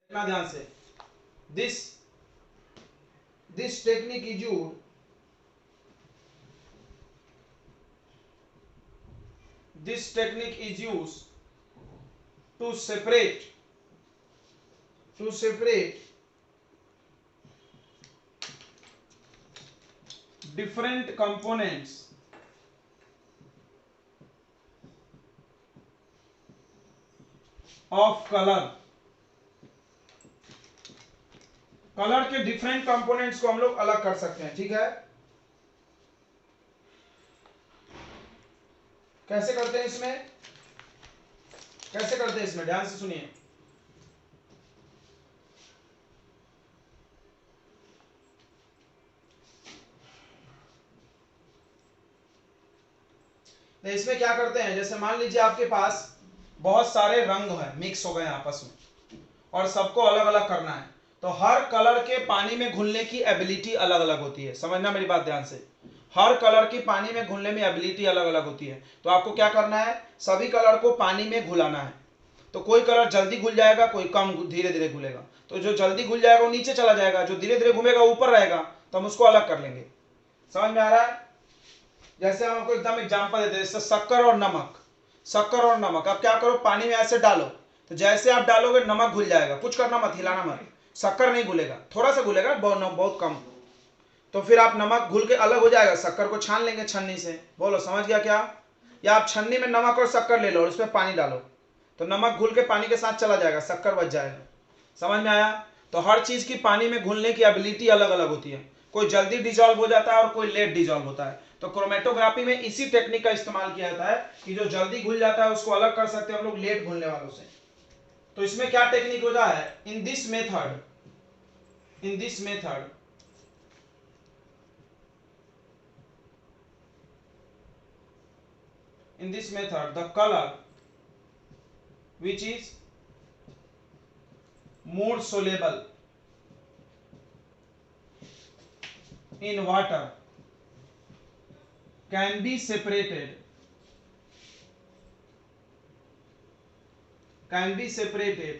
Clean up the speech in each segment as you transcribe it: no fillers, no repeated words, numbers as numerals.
देखना ध्यान से, this technique is used to separate different components of colour के डिफरेंट कंपोनेंट्स को हम लोग अलग कर सकते हैं। ठीक है, कैसे करते हैं इसमें, ध्यान से सुनिए। तो इसमें क्या करते हैं, जैसे मान लीजिए आपके पास बहुत सारे रंग हैं, मिक्स हो गए आपस में, और सबको अलग अलग करना है, तो हर कलर के पानी में घुलने की एबिलिटी अलग अलग होती है। समझना मेरी बात ध्यान से, हर कलर की पानी में घुलने में एबिलिटी अलग अलग होती है। तो आपको क्या करना है, सभी कलर को पानी में घुलाना है। तो कोई कलर जल्दी घुल जाएगा, कोई कम धीरे धीरे घुलेगा। तो जो जल्दी घुल जाएगा वो नीचे चला जाएगा, जो धीरे धीरे घूमेगा ऊपर रहेगा, तो हम उसको अलग कर लेंगे। समझ में आ रहा है? जैसे हम आपको एकदम एग्जांपल देते हैं, जैसे शक्कर और नमक। अब क्या करो, पानी में ऐसे डालो, तो जैसे आप डालोगे नमक घुल जाएगा, कुछ करना मत, हिलाना मत। शक्कर नहीं घुलेगा, थोड़ा सा घुलेगा, बहुत कम। तो फिर आप नमक घुल के अलग हो जाएगा, शक्कर को छान लेंगे छन्नी से। बोलो समझ गया क्या? या आप छन्नी में नमक और शक्कर ले लो और उसमें पानी डालो, तो नमक घुल के पानी के साथ चला जाएगा, शक्कर बच जाएगा। समझ में आया? तो हर चीज की पानी में घुलने की एबिलिटी अलग अलग होती है, कोई जल्दी डिजॉल्व हो जाता है और कोई लेट डिजॉल्व होता है। तो क्रोमेटोग्राफी में इसी टेक्निक का इस्तेमाल किया जाता है कि जो जल्दी घुल जाता है उसको अलग कर सकते हैं हम लोग लेट घुलने वालों से। तो इसमें क्या टेक्निक होता है, in this method the color which is more soluble in water can be separated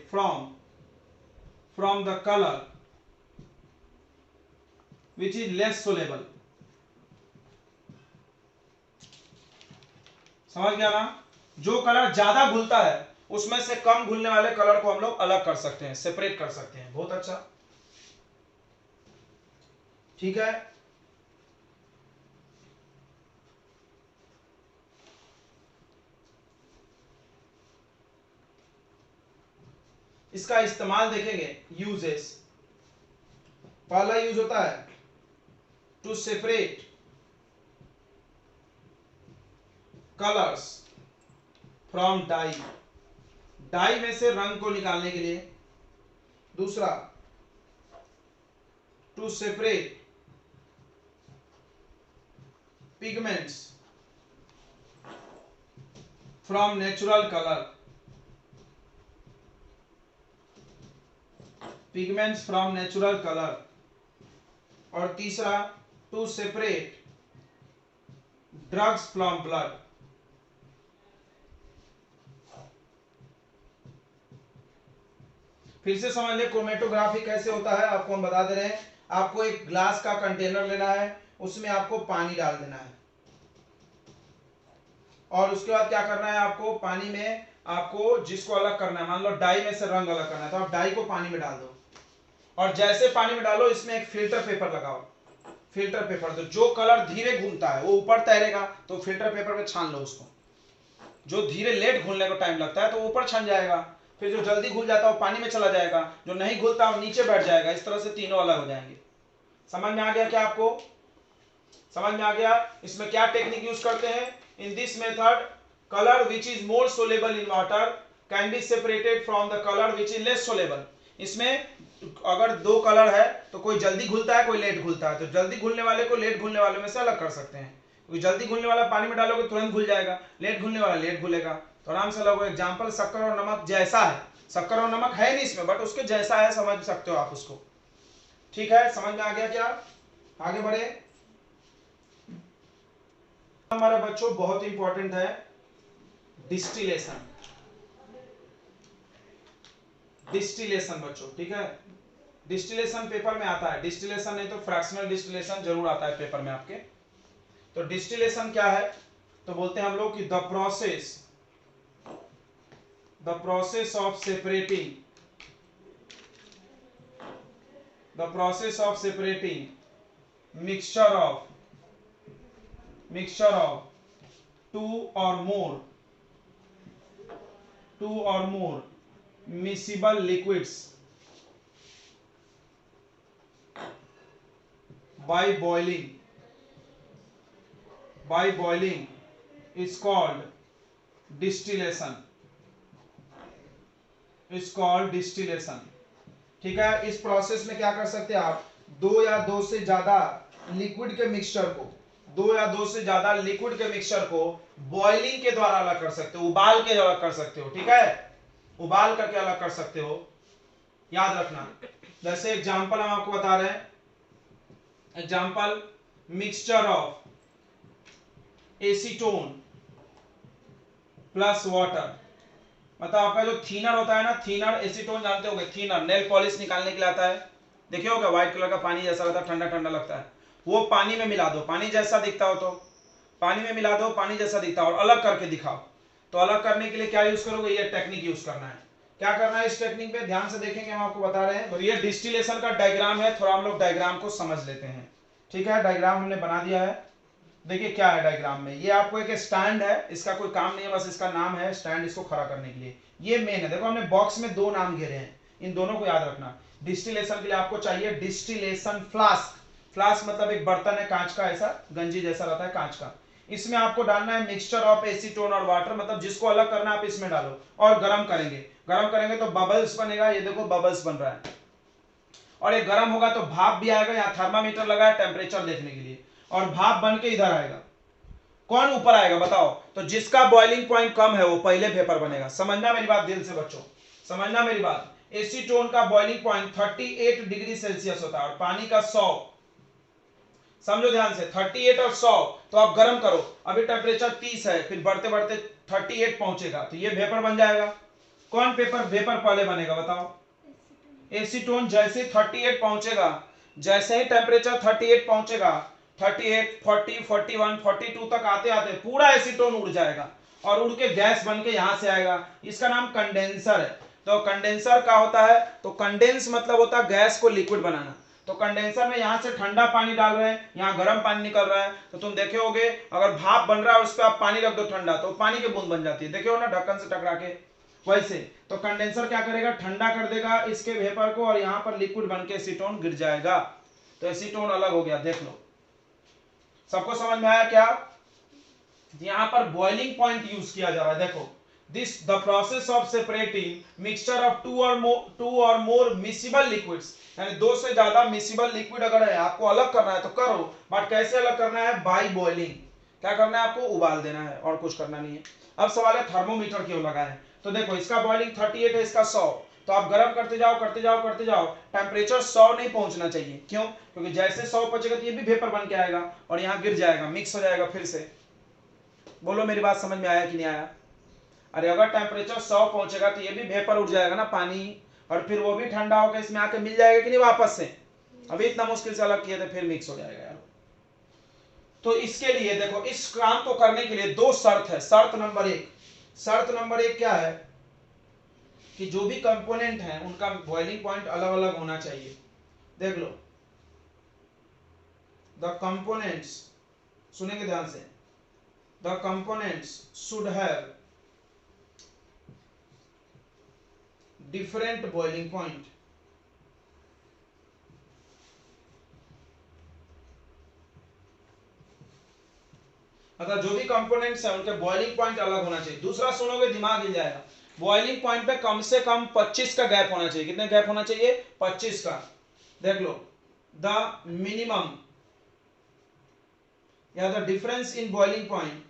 from the color which is less soluble। समझ गया ना? जो कलर ज्यादा घुलता है उसमें से कम घुलने वाले कलर को हम लोग अलग कर सकते हैं, सेपरेट कर सकते हैं। बहुत अच्छा, ठीक है। इसका इस्तेमाल देखेंगे, यूजेस। पहला यूज होता है to separate colours from dye में से रंग को निकालने के लिए। दूसरा, to separate pigments from natural colour, और तीसरा, to separate drugs from blood. फिर से समझ ले क्रोमेटोग्राफी कैसे होता है, आपको हम बता दे रहे हैं। आपको एक ग्लास का कंटेनर लेना है, उसमें आपको पानी डाल देना है, और उसके बाद क्या करना है, आपको पानी में आपको जिसको अलग करना है, मान लो डाई में से रंग अलग करना है, तो आप डाई को पानी में डाल दो, और जैसे पानी में डालो इसमें एक फिल्टर पेपर लगाओ। तो जो कलर धीरे घूमता है वो ऊपर तैरेगा, तो फिल्टर पेपर पे छान लो उसको। जो धीरे लेट घुलने को टाइम लगता है तो ऊपर छन जाएगा। फिर जो जल्दी घुल जाता है वो पानी में चला जाएगा, जो नहीं घुलता वो नीचे बैठ जाएगा। इस तरह से तीनों अलग हो जाएंगे। समझ में आ गया क्या आपको? समझ में आ गया? इसमें क्या टेक्निक यूज करते हैं, in this method colour which is more soluble in water can be separated from the colour which is less soluble. इसमें अगर दो कलर है तो कोई जल्दी घुलता है, कोई लेट घुलता है, तो जल्दी घुलने वाले को लेट घुलने वाले में से अलग कर सकते हैं। क्योंकि जल्दी घुलने वाला पानी में डालोगे तुरंत घुल जाएगा, लेट घुलने वाला लेट घुलेगा। तो आराम से लगो, एग्जांपल शक्कर और नमक जैसा है, शक्कर और नमक है नहीं इसमें, बट उसके जैसा है, समझ सकते हो आप उसको। ठीक है, समझ में आ गया क्या? आगे बढ़े। हमारे बच्चों बहुत इंपॉर्टेंट है डिस्टिलेशन। डिस्टिलेशन बच्चों, ठीक है। डिस्टिलेशन पेपर में आता है, डिस्टिलेशन नहीं तो फ्रैक्शनल डिस्टिलेशन जरूर आता है पेपर में आपके। तो डिस्टिलेशन क्या है, तो बोलते हैं हम लोग कि the process of separating mixture of two और more miscible liquids by boiling is called distillation, ठीक है। इस प्रोसेस में क्या कर सकते हैं आप, दो या दो से ज्यादा लिक्विड के मिक्सचर को बॉइलिंग के द्वारा अलग कर सकते हो, उबाल के अलग कर सकते हो, ठीक है। उबाल करके अलग कर सकते हो, याद रखना। जैसे एग्जांपल हम आपको बता रहे हैं, example mixture of acetone plus water, मतलब आपका जो थीनर होता है ना, थीनर एसीटोन जानते होंगे, थीनर नेल पॉलिश निकालने के लिए आता है, देखिए होगा व्हाइट कलर का पानी जैसा रहता है, ठंडा ठंडा लगता है, वो पानी में मिला दो, पानी जैसा दिखता हो तो पानी में मिला दो, पानी जैसा दिखता हो, और अलग करके दिखाओ। तो अलग करने के लिए क्या यूज करोगे, ये टेक्निक यूज करना है। क्या करना है इस टेक्निक पे ध्यान से देखेंगे, हम आपको बता रहे हैं। तो ये डिस्टिलेशन का डायग्राम है, थोड़ा हम लोग डायग्राम को समझ लेते हैं, ठीक है। डायग्राम हमने बना दिया है, देखिए क्या है डायग्राम में, ये आपको एक स्टैंड है, इसका कोई काम नहीं है, बस इसका नाम है स्टैंड, इसको खड़ा करने के लिए ये मेन है। देखो हमने बॉक्स में दो नाम घेरे हैं, इन दोनों को याद रखना। डिस्टिलेशन के लिए आपको चाहिए डिस्टिलेशन फ्लास्क, फ्लास्क मतलब एक बर्तन है कांच का, ऐसा गंजी जैसा रहता है कांच का, इसमें आपको डालना है मिक्सचर ऑफ एसीटोन और वाटर, मतलब जिसको अलग करना है आप इसमें डालो, और गर्म करेंगे तो बबल्स बनेगा, ये देखो बबल्स बन रहा है, और ये गर्म होगा तो भाप भी आएगा, यहाँ थर्मामीटर लगा है टेम्परेचर देखने के लिए, और भाप बन के इधर आएगा। कौन ऊपर आएगा बताओ, तो जिसका बॉइलिंग पॉइंट कम है वो पहले वेपर बनेगा। समझना मेरी बात दिल से बच्चों, समझना मेरी बात। एसीटोन का बॉइलिंग पॉइंट 38 डिग्री सेल्सियस होता है और पानी का 100, समझो ध्यान से, 38 और 100, तो आप गर्म करो, अभी टेम्परेचर 30 है, फिर बढ़ते बढ़ते 38 पहुंचेगा तो ये वेपर बन जाएगा। कौन वेपर पहले बनेगा बताओ, एसीटोन। जैसे 38 पहुंचेगा, जैसे ही टेम्परेचर 38 पहुंचेगा, 38, 40, 41, 42 तक आते आते पूरा एसीटोन उड़ जाएगा और उड़ के गैस बन के यहां से आएगा, इसका नाम कंडेंसर है। तो कंडेंसर क्या होता है, तो कंडेंस मतलब होता है गैस को लिक्विड बनाना। तो कंडेंसर में यहां से ठंडा पानी डाल रहे हैं, यहां गर्म पानी निकल रहा है, तो तुम देखे होगे अगर भाप बन रहा है उस पर आप पानी रख दो ठंडा, तो पानी की बूंद बन जाती है, देखे हो ना ढक्कन से टकरा के। वैसे तो कंडेंसर क्या करेगा, ठंडा कर देगा इसके वेपर को, और यहां पर लिक्विड बन के एसीटोन गिर जाएगा, तो एसीटोन अलग हो गया। देख लो सबको समझ में आया क्या, यहां पर बॉइलिंग पॉइंट यूज किया जा रहा है। देखो this the process of separating mixture of two और मोर मिसिबल लिक्विड्स, यानी दो से ज्यादा मिसिबल लिक्विड अगर है आपको अलग करना है तो करो, बट कैसे अलग करना है, बाय बॉइलिंग। क्या करना है आपको, उबाल देना है, और कुछ करना नहीं है। अब सवाल है थर्मोमीटर क्यों लगा है, तो देखो इसका बॉइलिंग 38 है, इसका 100, तो आप गर्म करते जाओ टेम्परेचर 100 नहीं पहुंचना चाहिए, क्यों, क्योंकि जैसे 100 पहुंचेगा तो ये भी वेपर बन के आएगा और यहाँ गिर जाएगा, मिक्स हो जाएगा फिर से। बोलो मेरी बात समझ में आया कि नहीं आया। अरे अगर टेम्परेचर 100 पहुंचेगा तो ये भी वेपर उठ जाएगा ना पानी, और फिर वो भी ठंडा होकर इसमें आके मिल जाएगा कि नहीं वापस से, अभी इतना मुश्किल से अलग किए थे, फिर मिक्स हो जाएगा यार। तो इसके लिए देखो इस काम को करने के लिए दो शर्त है। शर्त नंबर एक क्या है, कि जो भी कंपोनेंट है उनका बॉइलिंग पॉइंट अलग अलग होना चाहिए। देख लो, द कंपोनेंट्स, सुनेंगे ध्यान से, the components should have different boiling point. मतलब जो भी कंपोनेंट्स है उनके बॉइलिंग पॉइंट अलग होना चाहिए। दूसरा सुनोगे दिमाग हिल जाएगा, बॉइलिंग पॉइंट पे कम से कम 25 का गैप होना चाहिए। कितने गैप होना चाहिए, 25 का। देख लो, द मिनिमम या the difference in boiling point,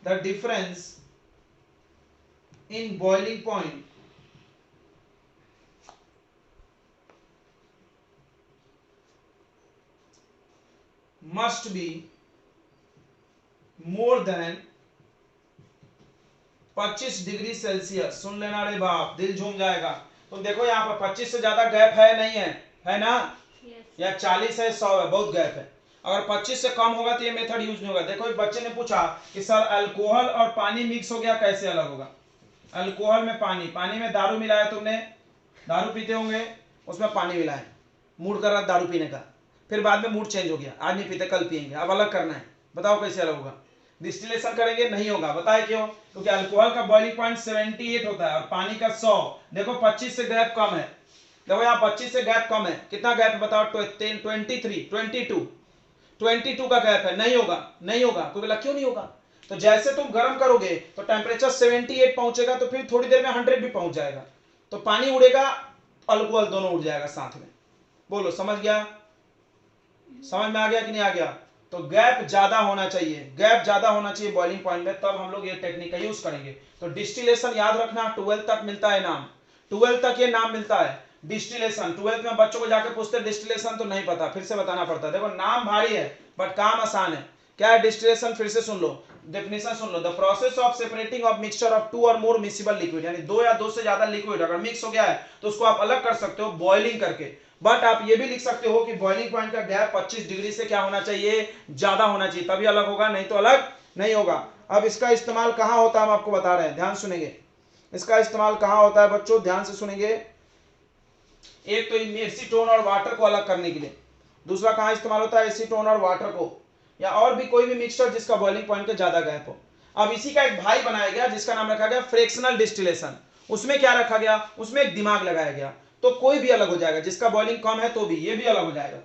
the difference in boiling point must be more than 25 degree Celsius. सुन लेना रे बाप, दिल झूम जाएगा। तुम देखो यहाँ पर 25 से ज्यादा गैप है नहीं है, है ना? या 40 है, 100 है, बहुत गैप है। अगर 25 से कम होगा तो ये मेथड यूज नहीं होगा। देखो एक बच्चे ने पूछा कि सर अल्कोहल और पानी मिक्स हो गया कैसे अलग होगा? अल्कोहल में पानी, पानी में दारू मिलाया तुमने, दारू पीते होंगे, उसमें पानी मिलाया, मूड कर रहा दारू पीने का, फिर बाद में मूड चेंज हो गया, आज नहीं पीते कल पिएंगे, अब अलग करना है, बताओ कैसे अलग होगा? डिस्टिलेशन करेंगे, नहीं होगा। बताए क्यों? क्योंकि अल्कोहल का बॉइलिंग पॉइंट 78 होता है और पानी का 100। देखो 25 से गैप कम है, देखो यहाँ 25 से गैप कम है, कितना गैप है बताओ? 23, 22 का गैप है, नहीं होगा, नहीं होगा। कोई बोला क्यों नहीं होगा? तो जैसे तुम गर्म करोगे तो टेम्परेचर 78 पहुंचेगा, तो फिर थोड़ी देर में 100 भी पहुंच जाएगा, तो पानी उड़ेगा, अल्कोहल दोनों उड़ जाएगा साथ में। बोलो समझ गया? समझ में आ गया कि नहीं आ गया? तो गैप ज्यादा होना चाहिए, गैप ज्यादा होना चाहिए बॉइलिंग पॉइंट में, तब हम लोग ये टेक्निक का यूज करेंगे। तो डिस्टिलेशन याद रखना, 12 तक मिलता है नाम, 12 तक ये नाम मिलता है डिस्टिलेशन। 12 में बच्चों को जाके पूछते डिस्टिलेशन तो नहीं पता, फिर से बताना पड़ता है। देखो नाम भारी है बट काम आसान है। क्या है डिस्टिलेशन? फिर से सुन लो, डेफिनेशन सुन लो। The process of separating of mixture of 2 और मोर मिक्सिबल लिक्विड, यानी 2 या 2 से ज्यादा लिक्विड अगर मिक्स हो गया है तो उसको आप अलग कर सकते हो बॉइलिंग करके। बट आप ये भी लिख सकते हो कि बॉइलिंग पॉइंट का गैप 25 डिग्री से क्या होना चाहिए? ज्यादा होना चाहिए, तभी अलग होगा, नहीं तो अलग नहीं होगा। अब इसका इस्तेमाल कहां होता है हम आपको बता रहे हैं, ध्यान सुनेंगे। इसका इस्तेमाल कहां होता है बच्चों? ध्यान से सुनेंगे। एक तो एसीटोन और वाटर को अलग करने के लिए, दूसरा कहां इस्तेमाल होता है? एसीटोन और वाटर को, या और भी कोई भी मिक्सचर जिसका बॉइलिंग पॉइंट का ज्यादा गैप हो। अब इसी का एक भाई बनाया गया जिसका नाम रखा गया फ्रैक्शनल डिस्टिलेशन। उसमें क्या रखा गया? उसमें एक दिमाग लगाया गया, तो कोई भी अलग हो जाएगा, जिसका बॉइलिंग कम है तो भी ये भी अलग हो जाएगा।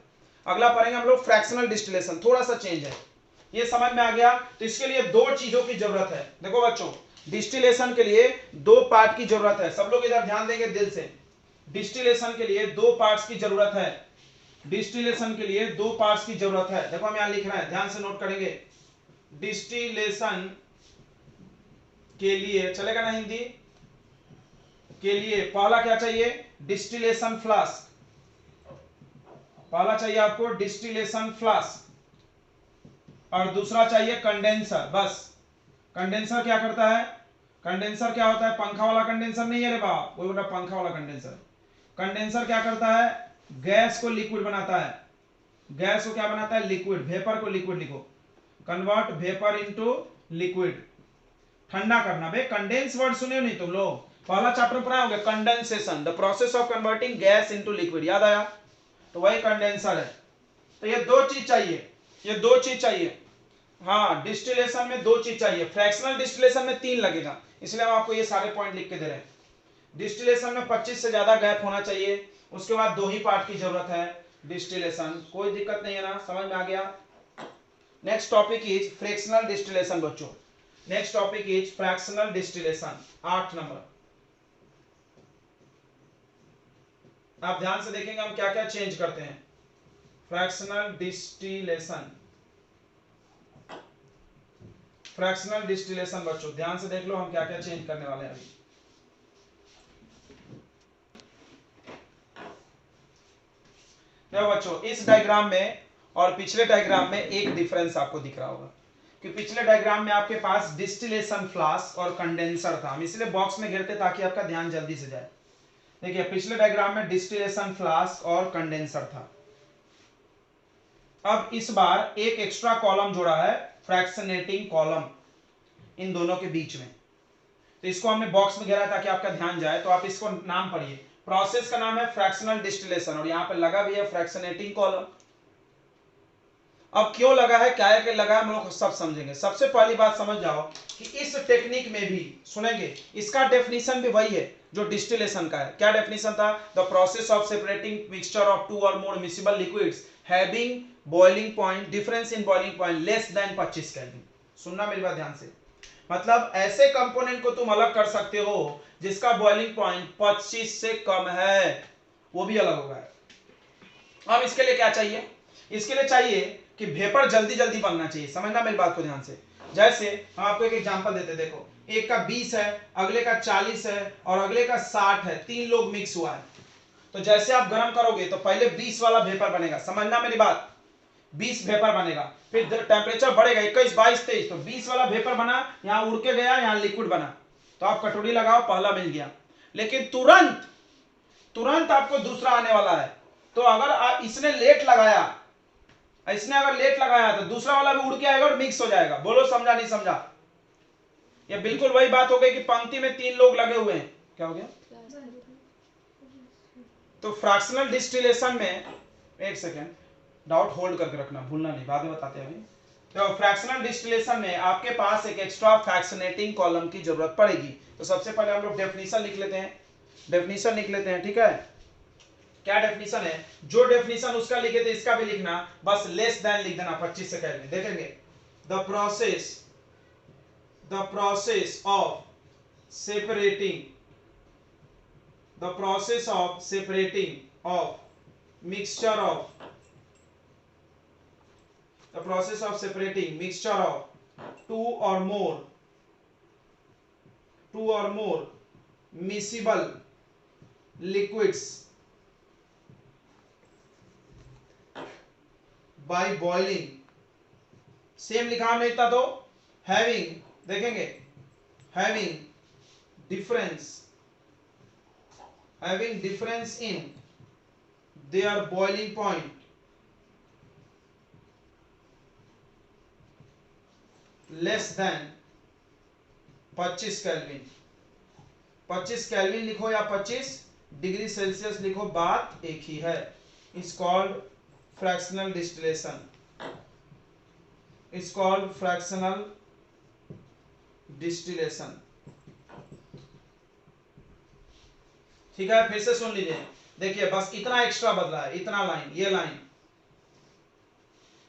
अगला पढ़ेंगे हम लोग फ्रैक्शनल डिस्टिलेशन, थोड़ा सा चेंज है, ये समझ में आ गया? तो इसके लिए 2 चीजों की जरूरत है। देखो बच्चों, डिस्टिलेशन के लिए 2 पार्ट की जरूरत है। सब लोग इधर ध्यान देंगे दिल से। डिस्टिलेशन के लिए 2 पार्ट्स की जरूरत है। डिस्टिलेशन के लिए 2 पार्ट्स की जरूरत है। देखो हम यहां लिख रहे हैं, ध्यान से नोट करेंगे। डिस्टिलेशन के लिए, चलेगा ना हिंदी? के लिए पहला क्या चाहिए? डिस्टिलेशन फ्लास्क, पहला चाहिए आपको डिस्टिलेशन फ्लास्क, और दूसरा चाहिए कंडेंसर। बस कंडेंसर क्या करता है? कंडेंसर क्या होता है? पंखा वाला कंडेंसर नहीं है रे बाप, वो बोला पंखा वाला कंडेंसर। कंडेंसर क्या करता है? गैस को लिक्विड बनाता है। गैस को क्या बनाता है? लिक्विड। वेपर को लिक्विड लिखो, कन्वर्ट वेपर इनटू लिक्विड, ठंडा करना। बे कंडेंस वर्ड सुने नहीं तुम लोग? पहला चैप्टर में पढ़ाए होंगे, condensation, the process of converting gas into liquid, याद आया? तो वही कंडेंसर है। तो ये 2 चीज चाहिए, ये 2 चीज चाहिए। हाँ, डिस्टिलेशन में 2 चीज चाहिए, फ्रैक्शनल डिस्टिलेशन में 3 लगेगा, इसलिए हम आपको ये सारे पॉइंट लिख के दे रहे हैं। डिस्टिलेशन में 25 से ज्यादा गैप होना चाहिए, उसके बाद 2 ही पार्ट की जरूरत है। डिस्टिलेशन कोई दिक्कत नहीं है ना? समझ में आ गया? Next topic is fractional distillation बच्चों। Next topic is fractional distillation, 8 number. आप ध्यान से देखेंगे हम क्या क्या चेंज करते हैं। फ्रैक्शनल डिस्टिलेशन, फ्रैक्शनल डिस्टिलेशन बच्चों ध्यान से देख लो हम क्या क्या चेंज करने वाले हैं अभी। देखो बच्चों, इस डायग्राम में और पिछले डायग्राम में एक डिफरेंस आपको दिख रहा होगा कि पिछले डायग्राम में आपके पास डिस्टिलेशन फ्लास्क और कंडेंसर था, हम इसलिए बॉक्स में घेरते ताकि आपका ध्यान जल्दी से जाए। देखिए पिछले डायग्राम में डिस्टिलेशन फ्लास्क और कंडेंसर था। अब इस बार एक एक्स्ट्रा कॉलम जोड़ा है, फ्रैक्शनेटिंग कॉलम, इन दोनों के बीच में। तो इसको हमने बॉक्स में घेरा ताकि आपका ध्यान जाए। तो आप इसको नाम पढ़िए, प्रोसेस का नाम है फ्रैक्शनल डिस्टिलेशन, और यहां पे लगा भी है फ्रैक्शनेटिंग कॉलम। अब क्यों लगा है, क्या है कि लगा है, हम लोग सब समझेंगे। सबसे पहली बात समझ जाओ कि इस टेक्निक में भी सुनेंगे, इसका डेफिनेशन भी वही है जो डिस्टिलेशन का है। क्या डेफिनेशन था? The process of separating mixture of 2 और more miscible liquids having boiling point, difference in boiling point less than 25 kelvin. सुनना मेरी बात ध्यान से, मतलब ऐसे कंपोनेंट को तुम अलग कर सकते हो जिसका बॉइलिंग पॉइंट 25 से कम है, वो भी अलग होगा। अब इसके लिए क्या चाहिए? इसके लिए चाहिए कि वेपर जल्दी जल्दी बनना चाहिए। समझना मेरी बात को ध्यान से। जैसे हम आपको एक एग्जांपल देते, देखो एक का 20 है, अगले का 40 है और अगले का 60 है, 3 लोग मिक्स हुआ है। तो जैसे आप गर्म करोगे तो पहले 20 वाला वेपर बनेगा, समझना मेरी बात, 20 वेपर बनेगा। फिर टेम्परेचर बढ़ेगा 21, 22, 23, तो 20 वाला वेपर बना, यहां उड़ के गया, यहां लिक्विड बना। तो आप कटोरी लगाओ, पहला मिल गया। लेकिन तुरंत तुरंत आपको दूसरा आने वाला है, तो अगर इसने लेट लगाया, तो दूसरा वाला भी उड़ के आएगा और मिक्स हो जाएगा। बोलो समझा नहीं समझा? ये बिल्कुल वही बात हो गई कि पंक्ति में 3 लोग लगे हुए हैं। क्या हो गया? तो फ्रैक्शनल डिस्टिलेशन में, एक सेकेंड, डाउट होल्ड करके रखना, भूलना नहीं, बाद में बताते हैं अभी। तो फ्रैक्शनल डिस्टिलेशन में आपके पास एक एक्स्ट्रा फ्रैक्शनेटिंग कॉलम की जरूरत पड़ेगी। तो सबसे पहले हम लोग डेफिनेशन लिख लेते हैं, ठीक है? क्या डेफिनेशन है? जो डेफिनेशन उसका लिखे थे इसका भी लिखना, बस लेस देन लिख देना 25 सेकेंड में। देखेंगे, the process of separating of mixture of two or more miscible liquids by boiling, same लिखा हमने इतना, तो देखेंगे having difference in their boiling point less than 25 kelvin. 25 kelvin लिखो या 25 डिग्री सेल्सियस लिखो, बात एक ही है। इज कॉल्ड फ्रैक्शनल डिस्टिलेशन, ठीक है? फिर से सुन लीजिए, देखिए बस इतना एक्स्ट्रा बदला है, इतना लाइन, ये लाइन,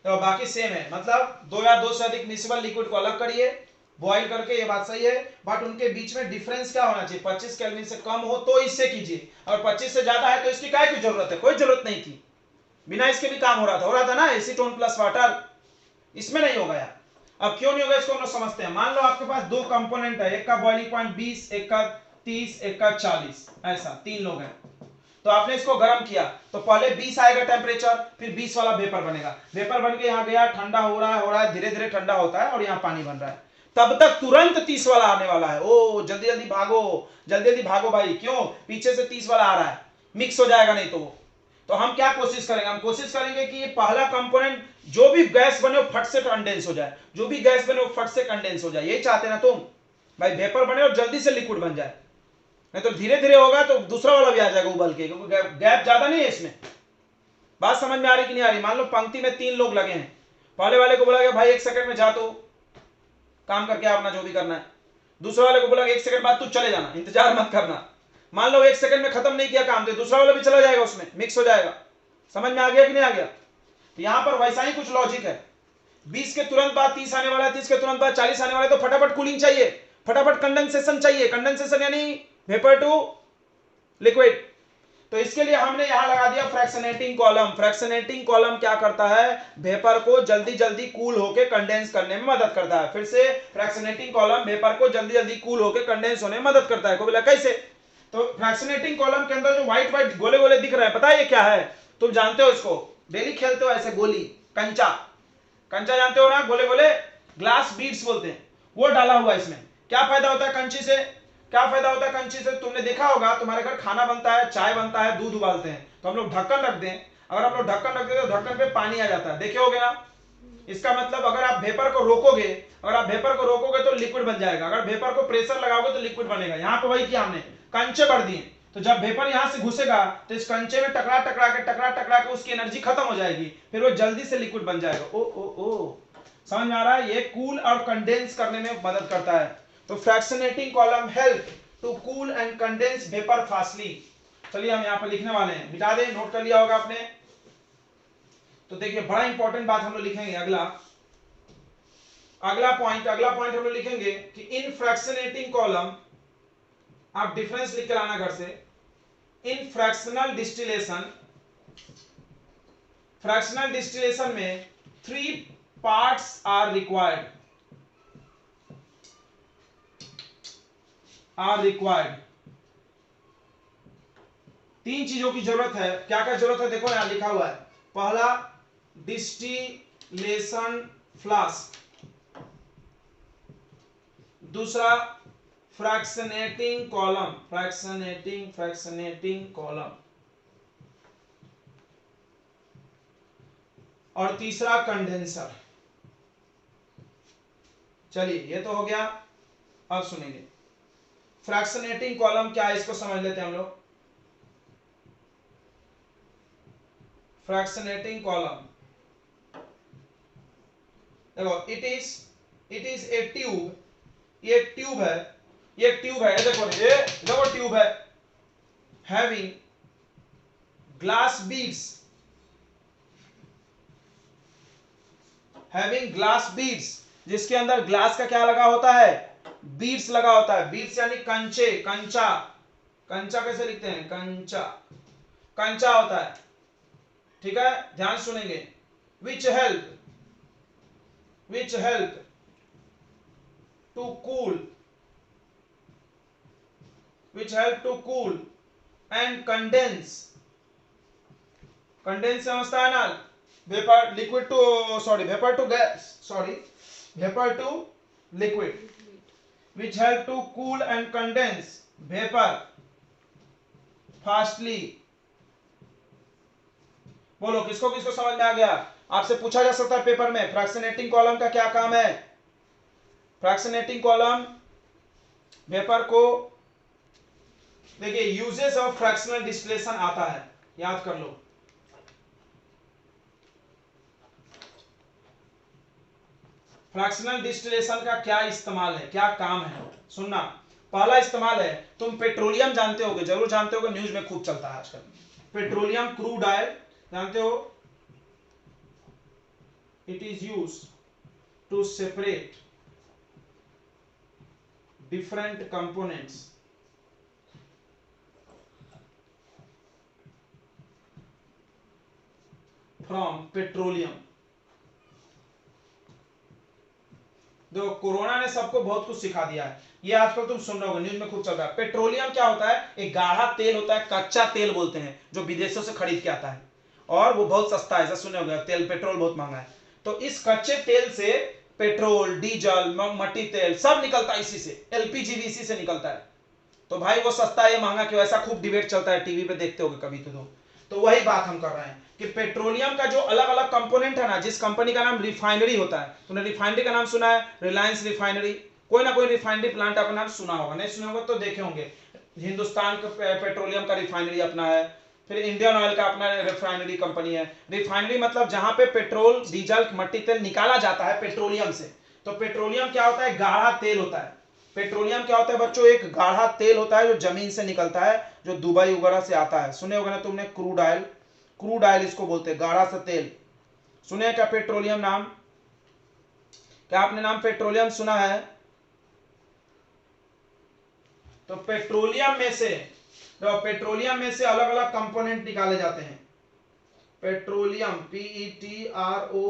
तो बाकी सेम है। मतलब 2 या 2 से अधिक मिक्सिबल लिक्विड को अलग करिए, बॉईल करके, ये बात सही है, बट उनके बीच में डिफरेंस क्या होना चाहिए? 25 केल्विन से कम हो तो इससे कीजिए, और 25 से ज्यादा है तो इसकी क्या की जरूरत है? कोई जरूरत नहीं थी, बिना इसके भी काम हो रहा था ना, एसीटोन प्लस वाटर। इसमें नहीं होगा यार। अब क्यों नहीं होगा इसको हम लोग समझते हैं। मान लो आपके पास 2 कंपोनेंट है, एक का बॉइलिंग पॉइंट 20, एक का 30, एक का 40, ऐसा 3 लोग हैं। तो आपने इसको गर्म किया, तो पहले 20 आएगा टेम्परेचर, फिर 20 वाला वेपर बनेगा, वेपर बन के यहाँ गया, ठंडा हो रहा है, धीरे धीरे ठंडा होता है और यहाँ पानी बन रहा है। तब तक तुरंत 30 वाला आने वाला है। ओ जल्दी जल्दी भागो भाई, क्यों? पीछे से 30 वाला आ रहा है, मिक्स हो जाएगा नहीं तो हम क्या कोशिश करेंगे? हम कोशिश करेंगे कि ये पहला कंपोनेंट जो भी गैस बने वो फट से कंडेंस हो जाए, यही चाहते ना तुम भाई, वेपर बने और जल्दी से लिक्विड बन जाए। नहीं तो धीरे धीरे होगा तो दूसरा वाला भी आ जाएगा उबल के, क्योंकि गैप ज्यादा नहीं है इसमें। बात समझ में आ रही कि नहीं आ रही? मान लो पंक्ति में 3 लोग लगे हैं, पहले वाले को बोला गया भाई 1 सेकंड में जा, तो काम करके अपना जो भी करना है। दूसरे वाले को बोला 1 सेकंड बाद तू चले जाना, इंतजार मत करना। मान लो 1 सेकंड में खत्म नहीं किया काम, तो दूसरा वाला भी चला जाएगा, उसमें मिक्स हो जाएगा। समझ में आ गया कि नहीं आ गया? तो यहां पर वैसा ही कुछ लॉजिक है। 20 के तुरंत बाद 30 आने वाला है, 30 के तुरंत बाद 40 आने वाला है, तो फटाफट कूलिंग चाहिए, फटाफट कंडेंसेशन चाहिए। कंडेंसेशन यानी वेपर टू लिक्विड। तो इसके लिए हमने यहां लगा दिया फ्रैक्शनेटिंग कॉलम। फ्रैक्शनेटिंग कॉलम क्या करता है? वेपर को जल्दी जल्दी कूल होकर कंडेंस करने में मदद करता है। फिर से, फ्रैक्शनेटिंग कॉलम वेपर को जल्दी जल्दी कूल होकर कंडेंस होने में मदद करता है। को बोला कैसे? तो फ्रैक्शनेटिंग कॉलम के अंदर जो व्हाइट व्हाइट गोले गोले दिख रहे हैं, पता है ये क्या है? तुम जानते हो इसको, डेली खेलते हो ऐसे गोली, कंचा जानते हो ना, गोले गोले, ग्लास बीड्स बोलते हैं, वो डाला हुआ इसमें। क्या फायदा होता है कंची से? तुमने देखा होगा, तुम्हारे घर खाना बनता है, चाय बनता है, दूध उबालते हैं, तो हम लोग ढक्कन रख दें। अगर हम लोग ढक्कन रख दें तो ढक्कन पे पानी आ जाता है, देखे होगे ना? इसका मतलब अगर आप वेपर को रोकोगे तो लिक्विड बन जाएगा, अगर वेपर को प्रेशर लगाओगे तो लिक्विड बनेगा। यहाँ पे वही किया हमने, कंचे भर दिए, तो जब वेपर यहां से घुसेगा तो इस कंचे में टकरा के उसकी एनर्जी खत्म हो जाएगी, फिर वो जल्दी से लिक्विड बन जाएगा। ओ समझ में आ रहा है? ये कूल और कंडेंस करने में मदद करता है। तो fractionating column help to cool and condense vapour fastly. चलिए हम यहाँ पर लिखने वाले हैं, मिटा दें, नोट कर लिया होगा आपने। तो देखिए बड़ा इंपॉर्टेंट बात हम लोग लिखेंगे, अगला पॉइंट हम लोग लिखेंगे कि इन फ्रैक्शनेटिंग कॉलम, आप डिफरेंस लिख कर आना घर से, इन फ्रैक्शनल डिस्टिलेशन में 3 पार्ट्स आर रिक्वायर्ड। 3 चीजों की जरूरत है। क्या क्या जरूरत है? देखो यहां लिखा हुआ है। पहला, डिस्टिलेशन फ्लास्क। दूसरा, फ्रैक्शनेटिंग कॉलम, फ्रैक्शनेटिंग कॉलम। और तीसरा कंडेंसर। चलिए ये तो हो गया। अब सुनेंगे फ्रैक्शनेटिंग कॉलम क्या है, इसको समझ लेते हैं हम लोग। फ्रैक्शनेटिंग कॉलम, देखो इट इज ए ट्यूब, ये ट्यूब है, ये ट्यूब है, देखो ये देखो ट्यूब है, having glass beads, having glass beads, जिसके अंदर ग्लास का क्या लगा होता है, बीड्स लगा होता है। बीड्स यानी कंचे, कंचा, कंचा कैसे लिखते हैं, कंचा, कंचा होता है, ठीक है, ध्यान सुनेंगे। Which help to cool, which help to cool and condense, condense समझता है ना, vapour liquid to, sorry vapour to gas, sorry vapour to liquid, which help to cool and condense vapor fastly। बोलो किसको किसको समझ में आ गया। आपसे पूछा जा सकता है पेपर में फ्रैक्शनेटिंग कॉलम का क्या काम है। फ्रैक्शनेटिंग कॉलम वेपर को, देखिए यूजेस ऑफ फ्रैक्शनल डिस्टिलेशन आता है, याद कर लो। फ्रैक्शनल डिस्टिलेशन का क्या इस्तेमाल है, क्या काम है, सुनना। पहला इस्तेमाल है, तुम पेट्रोलियम जानते होगे, जरूर जानते होगे, न्यूज में खूब चलता है आजकल। पेट्रोलियम क्रूड ऑयल जानते हो, it is use to separate different components from petroleum. देखो कोरोना ने सबको बहुत कुछ सिखा दिया है, ये आजकल तुम सुन रहे हो, न्यूज में खूब चल रहा है। पेट्रोलियम क्या होता है, एक गाढ़ा तेल होता है, कच्चा तेल बोलते हैं, जो विदेशों से खरीद के आता है और वो बहुत सस्ता है, ऐसा सुने होगा, तेल पेट्रोल बहुत महंगा है। तो इस कच्चे तेल से पेट्रोल, डीजल, मट्टी तेल सब निकलता है, इसी से, एलपीजी भी इसी से निकलता है। तो भाई वो सस्ता है महंगा क्यों, ऐसा खूब डिबेट चलता है, टीवी पे देखते होगे कभी तो वही बात हम कर रहे हैं कि पेट्रोलियम का जो अलग अलग कंपोनेंट है ना, जिस कंपनी का नाम रिफाइनरी होता है, तुमने रिफाइनरी का नाम सुना है, रिलायंस रिफाइनरी, कोई ना कोई रिफाइनरी प्लांट आपका नाम सुना होगा, नहीं सुना होगा तो देखे होंगे। हिंदुस्तान का पेट्रोलियम का रिफाइनरी अपना है, फिर इंडियन ऑयल का अपना रिफाइनरी कंपनी है। रिफाइनरी मतलब जहां पे पेट्रोल, डीजल, मट्टी तेल निकाला जाता है पेट्रोलियम से। तो पेट्रोलियम क्या होता है, गाढ़ा तेल होता है। पेट्रोलियम क्या होता है बच्चों, एक गाढ़ा तेल होता है जो जमीन से निकलता है, जो दुबई वगैरह से आता है। सुने होगा ना तुमने क्रूड ऑयल, क्रूड ऑयल इसको बोलते हैं, गाढ़ा सा तेल। सुने क्या पेट्रोलियम नाम, क्या आपने नाम पेट्रोलियम सुना है। तो पेट्रोलियम में से, तो पेट्रोलियम में से अलग अलग कंपोनेंट निकाले जाते हैं। पेट्रोलियम, PETROLEUM,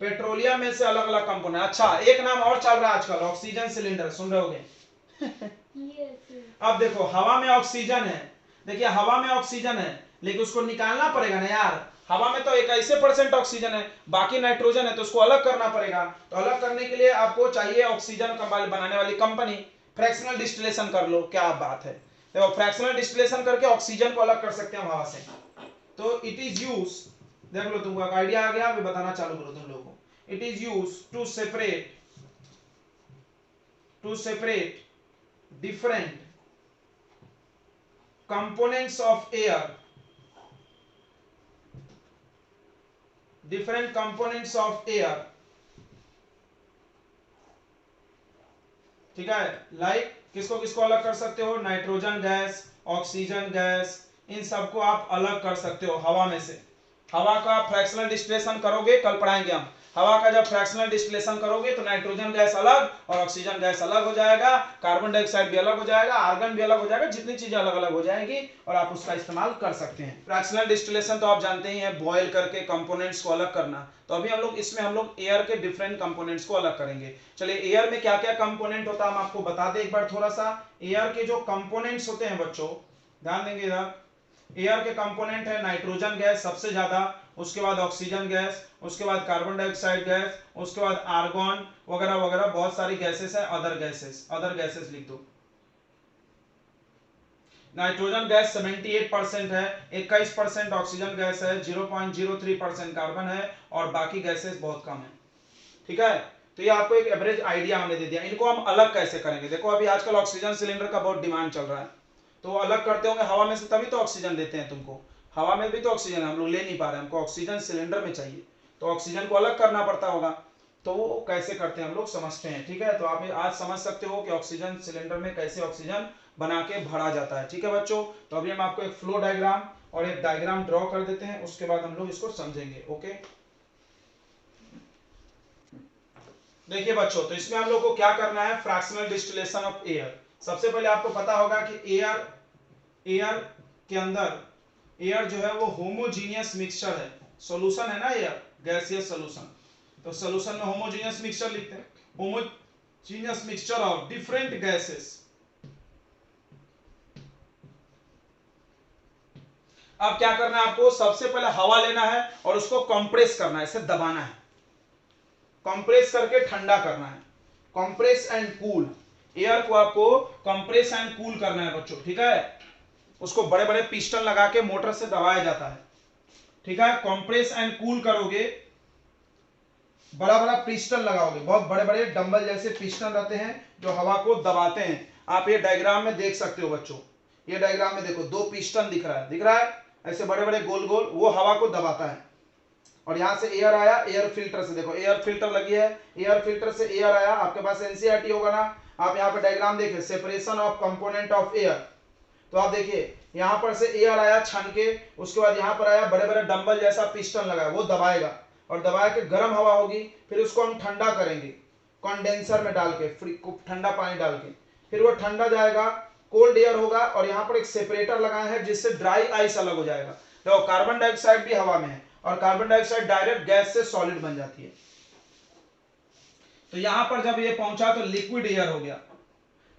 पेट्रोलियम में से अलग अलग कंपोनेंट। अच्छा एक नाम और चल रहा है आजकल, ऑक्सीजन सिलेंडर, सुन रहे होगे। अब देखो हवा में ऑक्सीजन है, देखिए हवा में ऑक्सीजन है, लेकिन उसको निकालना पड़ेगा ना यार। हवा में तो 21% ऑक्सीजन है, बाकी नाइट्रोजन है, तो उसको अलग करना पड़ेगा। तो अलग करने के लिए आपको चाहिए ऑक्सीजन बनाने वाली कंपनी, फ्रैक्शनल डिस्टिलेशन कर लो, क्या बात है। देखो फ्रैक्शनल डिस्टिलेशन करके ऑक्सीजन को अलग कर सकते हैं हवा से। तो इट इज यूज, देख लो तुमको आइडिया आ गया, अभी बताना चालू करो तुम लोगों को। It is use to separate different components of air, different components of air, ठीक है। लाइक किसको किसको अलग कर सकते हो, नाइट्रोजन गैस, ऑक्सीजन गैस, इन सबको आप अलग कर सकते हो हवा में से। हवा का फ्रैक्शनल डिस्टिलेशन करोगे, कल पढ़ाएंगे हम, हवा का जब फ्रैक्शनल डिस्टिलेशन करोगे तो नाइट्रोजन गैस अलग और ऑक्सीजन गैस अलग हो जाएगा, कार्बन डाइऑक्साइड भी अलग हो जाएगा, आर्गन भी अलग हो जाएगा, जितनी चीजें अलग अलग हो जाएगी और आप उसका इस्तेमाल कर सकते हैं। फ्रैक्शनल डिस्टिलेशन तो आप जानते ही हैं, बॉयल करके कंपोनेंट्स को अलग करना। तो अभी हम लोग इसमें एयर के डिफरेंट कंपोनेंट्स को अलग करेंगे। चलिए एयर में क्या क्या कंपोनेंट होता है हम आपको बता दें एक बार थोड़ा सा। एयर के जो कंपोनेंट्स होते हैं बच्चों, ध्यान देंगे इधर। एयर के कंपोनेंट है नाइट्रोजन गैस सबसे ज्यादा, उसके बाद ऑक्सीजन गैस, उसके बाद कार्बन डाइऑक्साइड गैस, उसके बाद आर्गन वगैरह वगैरह बहुत सारी गैसेस है। अदर गैसेस लिख दो। नाइट्रोजन गैस 78% है, 21% ऑक्सीजन गैस है, 0.03% कार्बन है और बाकी गैसेस बहुत कम है। ठीक है, तो ये आपको एक एवरेज आइडिया हमने दे दिया। इनको हम अलग कैसे करेंगे, देखो अभी आजकल ऑक्सीजन सिलेंडर का बहुत डिमांड चल रहा है, तो वो अलग करते होंगे हवा में से, तभी तो ऑक्सीजन देते हैं तुमको। हवा में भी तो ऑक्सीजन है, हम लोग ले नहीं पा रहे, हमको ऑक्सीजन सिलेंडर में चाहिए, तो ऑक्सीजन को अलग करना पड़ता होगा। तो वो कैसे करते हैं हम लोग समझते हैं। ठीक है, तो आप आज समझ सकते हो कि ऑक्सीजन सिलेंडर में कैसे ऑक्सीजन बना के भरा जाता है। ठीक है बच्चों, तो अभी हम आपको एक फ्लो डायग्राम और एक डायग्राम ड्रॉ कर देते हैं, उसके बाद हम लोग इसको समझेंगे। ओके, देखिए बच्चों, तो इसमें हम लोग को क्या करना है, फ्रैक्शनल डिस्टिलेशन ऑफ एयर। सबसे पहले आपको पता होगा कि एयर के अंदर, एयर जो है वो होमोजीनियस मिक्सचर है, सॉल्यूशन है ना एयर, गैसियस सॉल्यूशन। तो सॉल्यूशन में होमोजीनियस मिक्सचर लिखते हैं, homogeneous mixture of different gases. अब क्या करना है आपको, सबसे पहले हवा लेना है और उसको कंप्रेस करना है, इसे दबाना है, कंप्रेस करके ठंडा करना है। कंप्रेस एंड कूल, एयर को आपको कंप्रेस एंड कूल करना है बच्चों। ठीक है, उसको बड़े बड़े पिस्टन लगा के मोटर से दबाया जाता है। ठीक है, कंप्रेस एंड कूल करोगे, बड़ा बड़ा पिस्टन लगाओगे, बहुत बड़े बड़े डंबल जैसे पिस्टन रहते हैं जो हवा को दबाते हैं। आप ये डायग्राम में देख सकते हो बच्चों, ये डायग्राम में देखो 2 पिस्टन दिख रहा है ऐसे बड़े बड़े गोल गोल, वो हवा को दबाता है। और यहां से एयर आया, एयर फिल्टर से, देखो एयर फिल्टर लगी है, एयर फिल्टर से एयर आया। आपके पास एनसीईआरटी होगा ना, आप यहाँ पे डायग्राम देखें, separation of component of air. तो आप देखिए यहां पर से एयर आया छन के, उसके बाद यहां पर आया बड़े बड़े डंबल जैसा पिस्टन लगा है, वो दबाएगा और दबा के गर्म हवा होगी, फिर उसको हम ठंडा करेंगे कंडेंसर में डाल के, ठंडा पानी डाल के, फिर वो ठंडा जाएगा, कोल्ड एयर होगा और यहाँ पर एक सेपरेटर लगाया है जिससे ड्राई आइस अलग हो जाएगा। देखो कार्बन डाइऑक्साइड भी हवा में है और कार्बन डाइऑक्साइड डायरेक्ट गैस से सॉलिड बन जाती है। तो यहां पर जब ये पहुंचा तो लिक्विड एयर हो गया।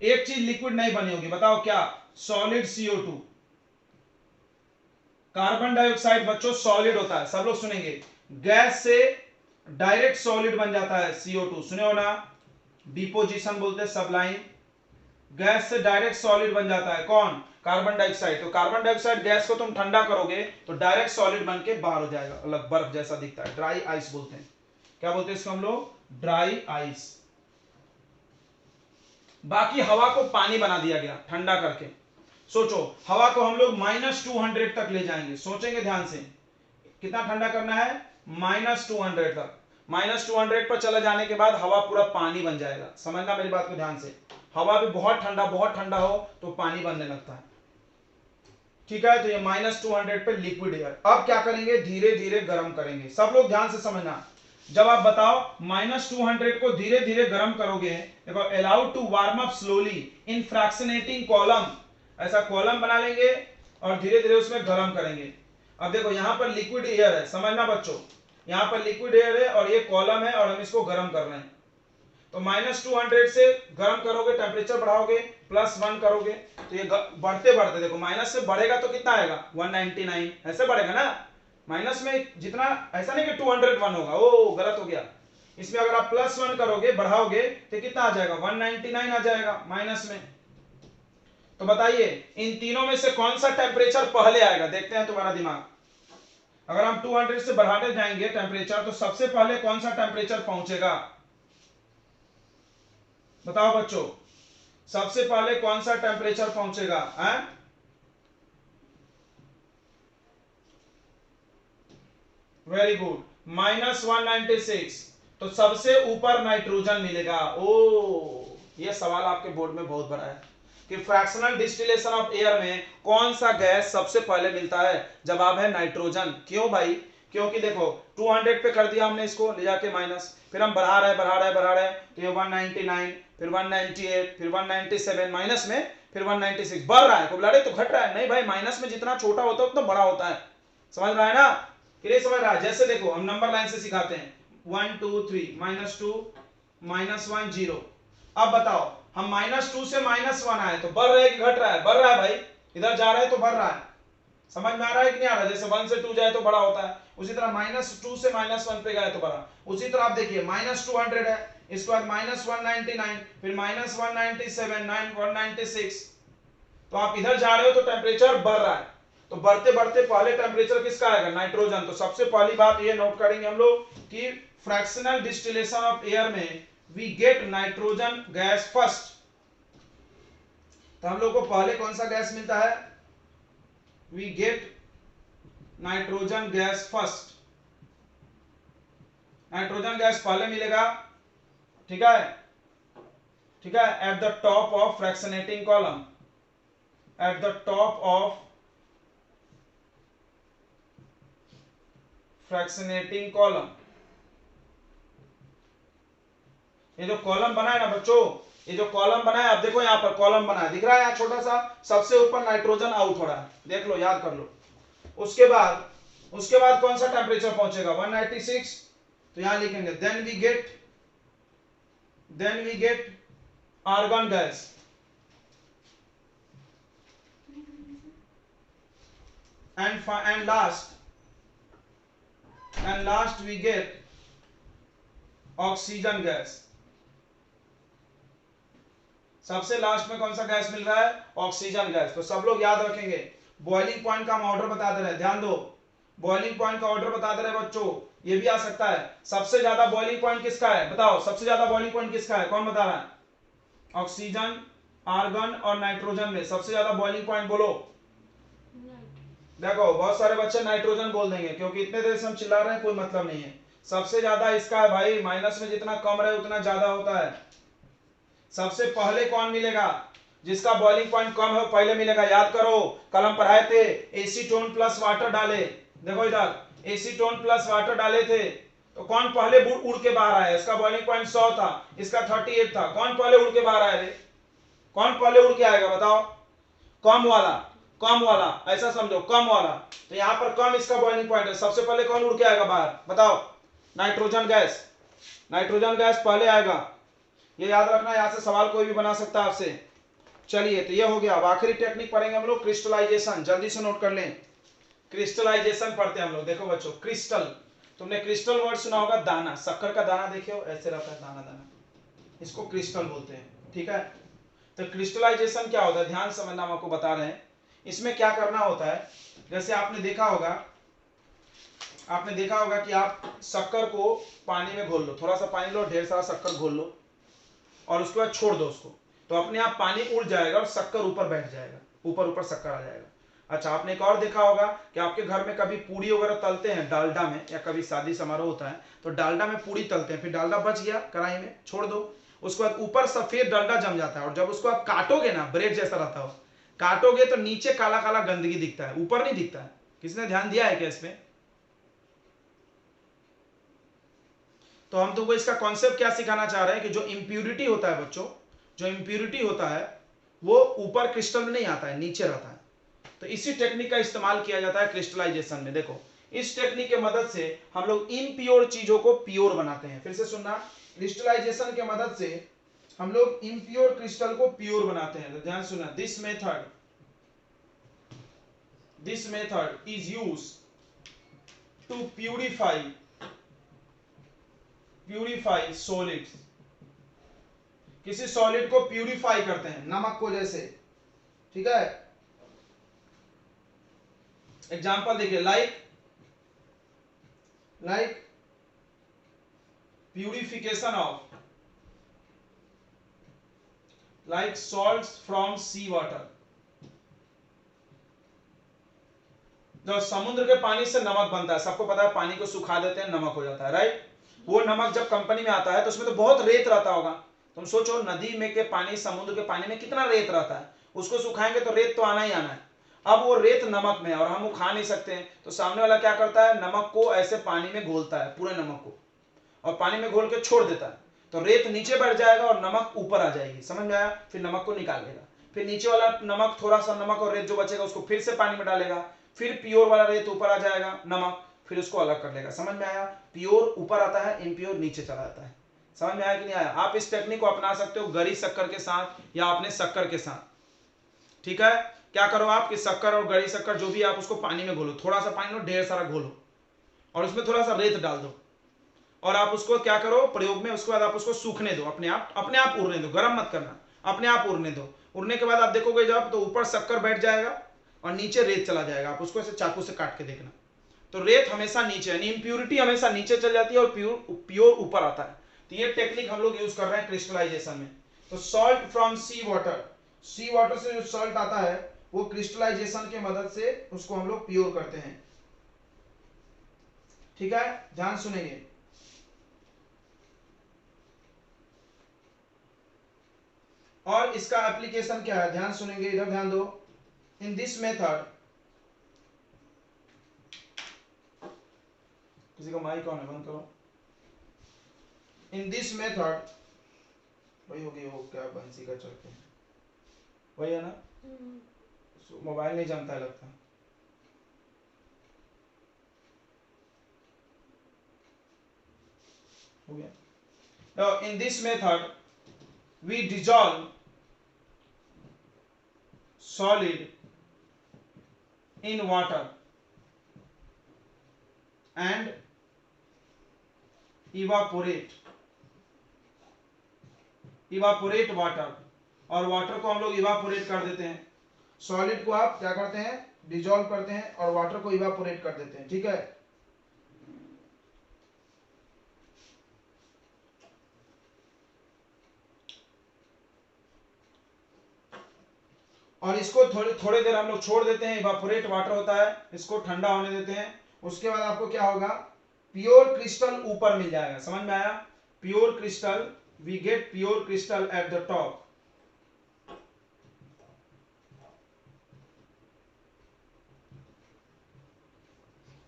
एक चीज लिक्विड नहीं बनी होगी, बताओ क्या, सॉलिड CO2। कार्बन डाइऑक्साइड बच्चों सॉलिड होता है, सब लोग सुनेंगे, गैस से डायरेक्ट सॉलिड बन जाता है CO2, सुने हो ना, डिपोजिशन बोलते हैं, सब्लाइम। गैस से डायरेक्ट सॉलिड बन जाता है कौन, कार्बन डाइऑक्साइड। तो कार्बन डाइऑक्साइड गैस को तुम ठंडा करोगे तो डायरेक्ट सॉलिड बन के बाहर हो जाएगा, अलग बर्फ जैसा दिखता है, ड्राई आइस बोलते हैं। क्या बोलते हैं इसको हम लोग, ड्राई आइस। बाकी हवा को पानी बना दिया गया ठंडा करके। सोचो हवा को हम लोग -200 तक ले जाएंगे, सोचेंगे ध्यान से, कितना ठंडा करना है, -200 तक। -200 पर चला जाने के बाद हवा पूरा पानी बन जाएगा। समझना मेरी बात को ध्यान से, हवा भी बहुत ठंडा हो तो पानी बनने लगता है। ठीक है, तो ये -200 पे लिक्विड एयर। अब क्या करेंगे, धीरे धीरे गर्म करेंगे। सब लोग ध्यान से समझना, जब आप बताओ -200 को धीरे धीरे गर्म करोगे, देखो allowed to warm up slowly in fractionating column, ऐसा कॉलम बना लेंगे और धीरे धीरे उसमें गर्म करेंगे। अब देखो यहां पर लिक्विड एयर है, समझना बच्चों, यहां पर लिक्विड एयर है और ये कॉलम है और हम इसको गर्म कर रहे हैं। तो -200 से गर्म करोगे, टेम्परेचर बढ़ाओगे, +1 करोगे, तो ये बढ़ते बढ़ते देखो माइनस से बढ़ेगा तो कितना आएगा, 199, ऐसे बढ़ेगा ना, माइनस में जितना, ऐसा नहीं कि 201 होगा, ओ गलत हो गया। इसमें अगर आप +1 करोगे, बढ़ाओगे तो कितना आ जाएगा, 199 आ जाएगा माइनस में। तो बताइए इन तीनों में से कौन सा टेम्परेचर पहले आएगा, देखते हैं तुम्हारा दिमाग। अगर हम 200 से बढ़ाते जाएंगे टेम्परेचर, तो सबसे पहले कौन सा टेम्परेचर पहुंचेगा, बताओ बच्चों, सबसे पहले कौन सा टेम्परेचर पहुंचेगा, वेरी गुड, -196। तो सबसे ऊपर नाइट्रोजन मिलेगा। ओ, ये सवाल आपके बोर्ड में बहुत बड़ा है कि फ्रैक्शनल डिस्टिलेशन ऑफ एयर में कौन सा गैस सबसे पहले मिलता है, जवाब है नाइट्रोजन। क्यों भाई, क्योंकि देखो 200 पे कर दिया हमने इसको ले जाके माइनस, फिर हम बढ़ा रहे तो ये 199, फिर 198, फिर 197, माइनस में फिर 196, बढ़ रहा है, को बुला तो घट रहा है, नहीं भाई, माइनस में जितना छोटा होता है उतना बड़ा होता है। समझ रहा है ना, क्लियर समझ रहा है। जैसे देखो हम नंबर लाइन से सिखाते हैं, 1 2 3, -2 -1 0। अब बताओ हम -2 से -1 आए तो बढ़ रहा है कि घट रहा है, बढ़ रहा है भाई, इधर जा रहा है तो बढ़ रहा है। समझ में आ रहा है कि नहीं आ रहा? जैसे 1 से 2 जाए तो बड़ा होता है, उसी तरह -2 से -1 पे गए तो बड़ा। उसी तरह आप देखिए -200 है, इसके बाद -199, फिर -197, 196। तो आप इधर जा रहे हो तो टेम्परेचर बढ़ रहा है, तो बढ़ते बढ़ते पहले टेम्परेचर किसका आएगा? नाइट्रोजन। तो सबसे पहली बात ये नोट करेंगे हम लोग कि फ्रैक्शनल डिस्टिलेशन ऑफ एयर में we get nitrogen gas first. तो हम लोग को पहले कौन सा गैस मिलता है? We get nitrogen gas first. Nitrogen gas पहले मिलेगा, ठीक है, ठीक है, at the top of fractionating column, at the top of fractionating column. ये जो कॉलम बना है ना बच्चों, ये जो कॉलम बना है, आप देखो यहाँ पर कॉलम बना है, दिख रहा है यहाँ छोटा सा, सबसे ऊपर नाइट्रोजन आउट हो रहा है, देख लो, याद कर लो। उसके बाद कौन सा टेम्परेचर पहुंचेगा? 196। तो यहां लिखेंगे then we get argon gas, and last we get oxygen gas. सबसे लास्ट में कौन सा गैस मिल रहा है? Oxygen gas. तो सब लोग याद रखेंगे, बॉइलिंग पॉइंट का हम ऑर्डर बता दे रहे हैं, ध्यान दो, बॉइलिंग पॉइंट का ऑर्डर बता दे रहे हैं बच्चों। ये भी आ सकता है, सबसे ज्यादा बॉइलिंग पॉइंट किसका है? बताओ, सबसे ज्यादा बॉइलिंग पॉइंट किसका है? कौन बता रहा है? ऑक्सीजन, आर्गन और नाइट्रोजन में सबसे ज्यादा बॉइलिंग पॉइंट बोलो। देखो बहुत सारे बच्चे नाइट्रोजन बोल देंगे, क्योंकि इतने देर से हम चिल्ला रहे हैं, कोई मतलब नहीं है। सबसे ज्यादा इसका है भाई, माइनस में जितना कम रहे उतना ज्यादा होता है। सबसे पहले कौन मिलेगा? जिसका बॉइलिंग पॉइंट कम है पहले मिलेगा। याद करो, कल हम पढ़ाए थे एसीटोन प्लस वाटर डाले, देखो इधर एसीटोन प्लस वाटर डाले थे, तो कौन पहले उड़ के बाहर आया? इसका बॉइलिंग पॉइंट 100 था, इसका 38 था, कौन पहले उड़ के बाहर आया रे? कौन पहले उड़ के आएगा बताओ? कम वाला, ऐसा समझो, कम वाला। तो यहां पर कम इसका बॉइलिंग पॉइंट है, सबसे पहले कौन उड़ के आएगा बाहर? बताओ। नाइट्रोजन गैस, नाइट्रोजन गैस पहले आएगा, ये याद रखना, यहां से सवाल कोई भी बना सकता है आपसे। चलिए, तो ये हो गया। अब आखिरी टेक्निक पढ़ेंगे हम लोग, क्रिस्टलाइजेशन। जल्दी से नोट कर लें, क्रिस्टलाइजेशन पढ़ते हैं हम लोग। देखो बच्चों, क्रिस्टल, तुमने क्रिस्टल वर्ड सुना होगा, दाना, शक्कर का दाना देखे हो, ऐसे रहता है दाना दाना, इसको क्रिस्टल बोलते हैं, ठीक है। तो क्रिस्टलाइजेशन क्या होता है, ध्यान समझना, हम आपको बता रहे हैं। इसमें क्या करना होता है, जैसे आपने देखा होगा कि आप शक्कर को पानी में घोल लो, थोड़ा सा पानी लो, ढेर सारा शक्कर घोल लो, और उसके बाद छोड़ दो उसको, तो अपने आप पानी उड़ जाएगा और शक्कर ऊपर बैठ जाएगा, ऊपर शक्कर आ जाएगा। अच्छा, आपने एक और देखा होगा कि आपके घर में कभी पूड़ी वगैरह तलते हैं डालडा में, या कभी शादी समारोह होता है तो डालडा में पूड़ी तलते हैं, फिर डालडा बच गया कढ़ाई में, छोड़ दो, उसके बाद ऊपर सफेद डालडा जम जाता है, और जब उसको आप काटोगे ना, ब्रेड जैसा रहता हो, काटोगे तो नीचे काला काला गंदगी दिखता है, ऊपर नहीं दिखता है। किसने ध्यान दिया है क्या इसमें? तो हम तुमको इसका कॉन्सेप्ट क्या सिखाना चाह रहे हैं कि जो इंप्यूरिटी होता है बच्चों, जो इंप्यूरिटी होता है वो ऊपर क्रिस्टल में नहीं आता है, नीचे रहता है। तो इसी टेक्निक का इस्तेमाल किया जाता है क्रिस्टलाइजेशन में। देखो, इस टेक्निक के मदद से हम लोग इम्प्योर चीजों को प्योर बनाते हैं। फिर से सुनना, क्रिस्टलाइजेशन के मदद से हम लोग इम्प्योर क्रिस्टल को प्योर बनाते हैं। तो ध्यान सुनना, this method is use to purify solids. किसी सॉलिड को प्यूरिफाई करते हैं, नमक को जैसे, ठीक है। एग्जाम्पल देखिए, like purification of like salts from sea water. जो समुद्र के पानी से नमक बनता है, सबको पता है, पानी को सुखा देते हैं, नमक हो जाता है, राइट। वो नमक जब कंपनी में आता है तो उसमें तो बहुत रेत रहता होगा। तुम सोचो, नदी में के पानी, समुद्र के पानी में कितना रेत रहता है, उसको सुखाएंगे तो रेत तो आना ही आना है। अब वो रेत नमक में है और हम वो खा नहीं सकते हैं, तो सामने वाला क्या करता है, नमक को ऐसे पानी में घोलता है, पूरे नमक को, और पानी में घोल के छोड़ देता है, तो रेत नीचे बढ़ जाएगा और नमक ऊपर आ जाएगी, समझ में आया। फिर नमक को निकाल लेगा, फिर नीचे वाला नमक, थोड़ा सा नमक और रेत जो बचेगा उसको फिर से पानी में डालेगा, फिर प्योर वाला रेत ऊपर आ जाएगा, नमक, फिर उसको अलग कर लेगा। समझ में आया? प्योर ऊपर आता है, इम्प्योर नीचे चला जाता है। समझ में आया कि नहीं आया? आप इस टेक्निक को अपना सकते हो गरी शक्कर के साथ या अपने शक्कर के साथ, ठीक है। क्या करो आप कि शक्कर और गड़ी शक्कर जो भी आप उसको पानी में घोलो, थोड़ा सा पानी लो, ढेर सारा घोलो और उसमें थोड़ा सा रेत डाल दो और आप उसको क्या करो प्रयोग में, उसके बाद आप उसको सूखने दो, अपने आप उड़ने दो, गर्म मत करना, अपने आप उड़ने दो। उड़ने के बाद आप देखोगे जब तो ऊपर शक्कर बैठ जाएगा और नीचे रेत चला जाएगा। आप उसको ऐसे चाकू से काट के देखना, तो रेत हमेशा नीचे, यानी इम्प्यूरिटी हमेशा नीचे चल जाती है और प्योर ऊपर आता है। तो ये टेक्निक हम लोग यूज कर रहे हैं क्रिस्टलाइजेशन में। तो salt from sea water, sea water से जो सॉल्ट आता है वो क्रिस्टलाइजेशन की मदद से उसको हम लोग प्योर करते हैं। ठीक है, ध्यान सुनेंगे। और इसका एप्लीकेशन क्या है, ध्यान सुनेंगे, इधर ध्यान दो। इन दिस मेथड, किसी का माइक ऑन है, बंद करो। इन दिस मेथड, वही होगी वो क्या बंसी का चलते हैं, वही है ना, मोबाइल नहीं जमता है लगता। हो गया। Now in this method we dissolve solid in water and evaporate water, और वाटर को हम लोग इवापोरेट कर देते हैं। सॉलिड को आप क्या करते हैं, डिजोल्व करते हैं और वाटर को इवापोरेट कर देते हैं। ठीक है, और इसको थोड़ी देर हम लोग छोड़ देते हैं, इवापोरेट वाटर होता है, इसको ठंडा होने देते हैं। उसके बाद आपको क्या होगा, प्योर क्रिस्टल ऊपर मिल जाएगा। समझ में आया, pure crystal, we get pure crystal at the top.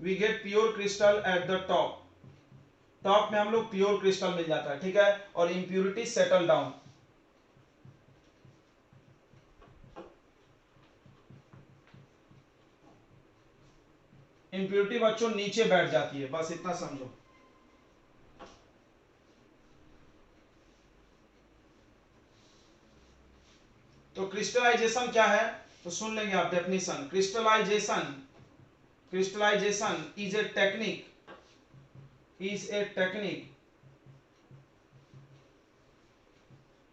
We get pure crystal at the top, top में हम लोग प्योर क्रिस्टल मिल जाता है। ठीक है, और इंप्यूरिटी सेटल डाउन, इंप्यूरिटी बच्चों नीचे बैठ जाती है, बस इतना समझो। तो क्रिस्टलाइजेशन क्या है, तो सुन लेंगे आप definition. Crystallization is a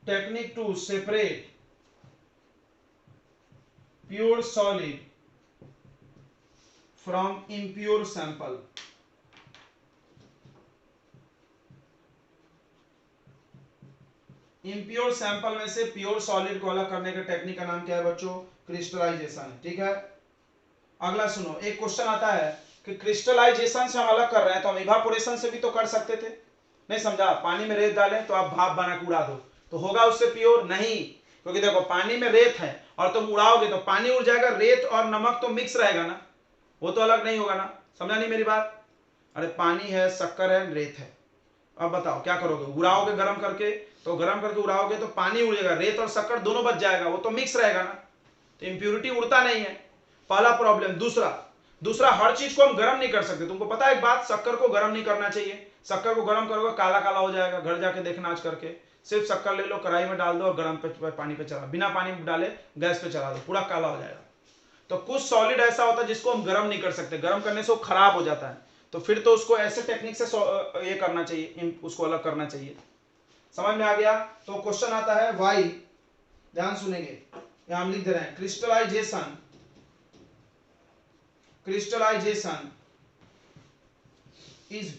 technique to separate pure solid from impure sample. Impure sample में से प्योर सॉलिड को अलग करने के टेक्निक का नाम क्या है बच्चों, क्रिस्टलाइजेशन है। ठीक है, अगला सुनो, एक क्वेश्चन आता है कि क्रिस्टलाइजेशन से हम अलग कर रहे हैं तो हम इवापोरेशन से भी तो कर सकते थे। नहीं समझा, पानी में रेत डालें तो आप भाप बना के उड़ा दो, तो होगा उससे प्योर नहीं, क्योंकि देखो पानी में रेत है और तुम उड़ाओगे तो पानी उड़ जाएगा, रेत और नमक तो मिक्स रहेगा ना, वो तो अलग नहीं होगा ना। समझा नहीं मेरी बात, अरे पानी है, शक्कर है, रेत है, अब बताओ क्या करोगे, उड़ाओगे गर्म करके, तो गर्म करके उड़ाओगे तो पानी उड़ जाएगा, रेत और शक्कर दोनों बच जाएगा, वो तो मिक्स रहेगा ना, तो इंप्यूरिटी उड़ता नहीं है, पहला प्रॉब्लम। दूसरा हर चीज को हम गर्म नहीं कर सकते। तुमको पता है एक बात, शक्कर को गर्म नहीं करना चाहिए, शक्कर को गर्म करोगे काला काला हो जाएगा, घर जाके देखना आज करके। सिर्फ शक्कर ले लो, कढ़ाई में डाल दो और गर्म पे पानी पे चला, बिना पानी डाले गैस पे चला दो, पूरा काला हो जाएगा। तो कुछ सॉलिड ऐसा होता है जिसको हम गर्म नहीं कर सकते, गर्म करने से वो खराब हो जाता है, तो फिर तो उसको ऐसे टेक्निक से ये करना चाहिए, उसको अलग करना चाहिए। समझ में आ गया। तो क्वेश्चन आता है वाई, ध्यान सुनेंगे, यहां हम लिख दे रहे हैं, crystallization is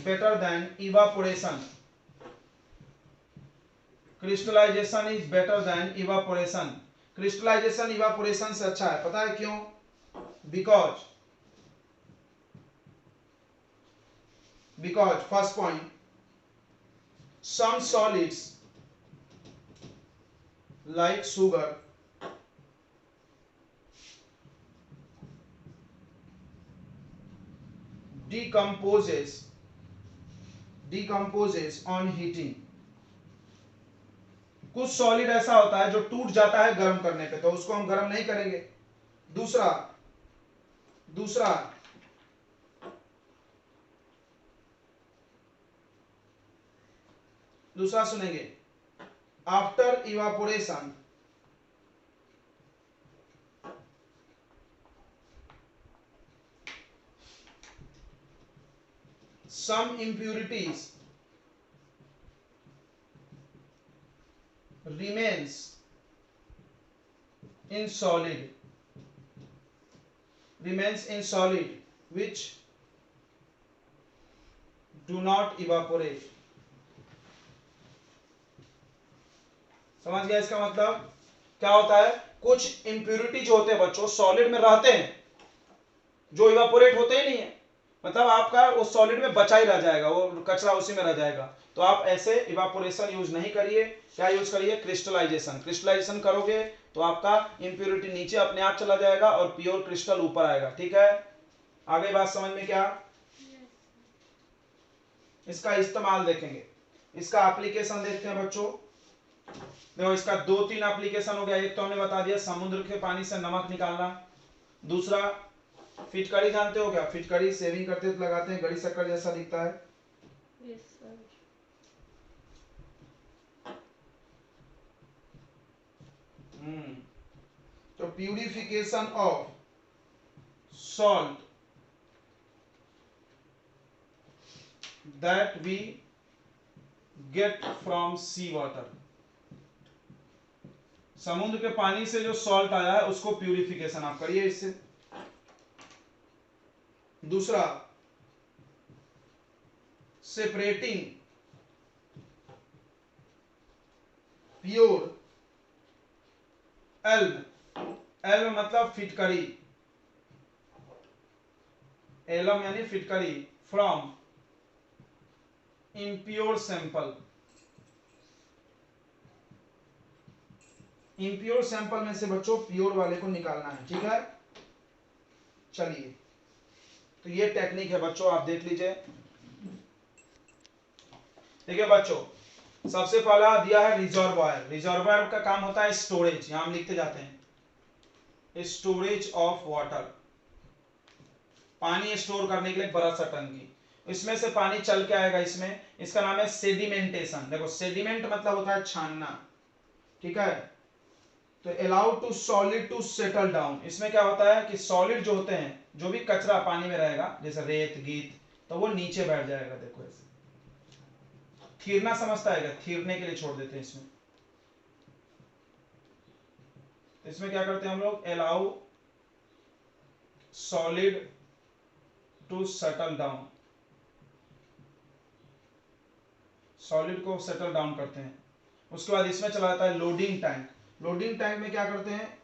better than evaporation. Crystallization is better than evaporation. Crystallization evaporation से अच्छा है, पता है क्यों, because first point, some solids like sugar decomposes on heating। कुछ सॉलिड ऐसा होता है जो टूट जाता है गर्म करने पे, तो उसको हम गर्म नहीं करेंगे। दूसरा सुनेंगे, after evaporation some impurities remains in solid which do not evaporate। समझ गया इसका मतलब क्या होता है? कुछ इंप्यूरिटी जो होते हैं बच्चों सॉलिड में रहते हैं, जो इवापोरेट होते ही नहीं है, मतलब आपका वो सॉलिड में बचा ही रह जाएगा, वो कचरा उसी में रह जाएगा। तो आप ऐसे इवापोरेशन यूज नहीं करिए, क्या यूज करिए? क्रिस्टलाइजेशन। क्रिस्टलाइजेशन करोगे तो आपका इंप्यूरिटी नीचे अपने आप चला जाएगा और प्योर क्रिस्टल ऊपर आएगा। ठीक है, आगे बात समझ में क्या? इसका इस्तेमाल देखेंगे, इसका एप्लीकेशन देखते हैं बच्चों। देखो इसका 2-3 एप्लीकेशन हो गया। एक तो हमने बता दिया समुद्र के पानी से नमक निकालना, दूसरा फिटकरी जानते हो क्या? फिटकरी सेविंग करते तो लगाते हैं, गड़ी शक्कर जैसा दिखता है। Yes, sir. तो purification of salt that we get from sea water, समुद्र के पानी से जो सॉल्ट आया है उसको प्यूरिफिकेशन आप करिए इससे। दूसरा सेपरेटिंग प्योर एल्म, एल्म मतलब फिटकरी, एलम यानी फिटकरी, from impure sample. Impure sample में से बच्चों प्योर वाले को निकालना है। ठीक है, चलिए तो ये टेक्निक है बच्चों, आप देख लीजिए। देखिए बच्चों, सबसे पहला दिया है रिजर्वायर। रिजर्वायर का काम होता है स्टोरेज, यहां हम लिखते जाते हैं स्टोरेज ऑफ वाटर, पानी स्टोर करने के लिए बड़ा सा टंकी, इसमें से पानी चल के आएगा इसमें, इसका नाम है सेडिमेंटेशन। देखो सेडिमेंट मतलब होता है छानना। ठीक है, तो allow to solid to settle down, इसमें क्या होता है कि सॉलिड जो होते हैं, जो भी कचरा पानी में रहेगा जैसे रेत गीत, तो वो नीचे बैठ जाएगा। देखो ऐसे थीरना समझता है क्या? थीरने के लिए छोड़ देते हैं इसमें। तो इसमें क्या करते हैं हम लोग? Allow solid to settle down, solid को सेटल डाउन करते हैं। उसके बाद इसमें चला जाता है लोडिंग टैंक। लोडिंग टैंक में क्या करते हैं?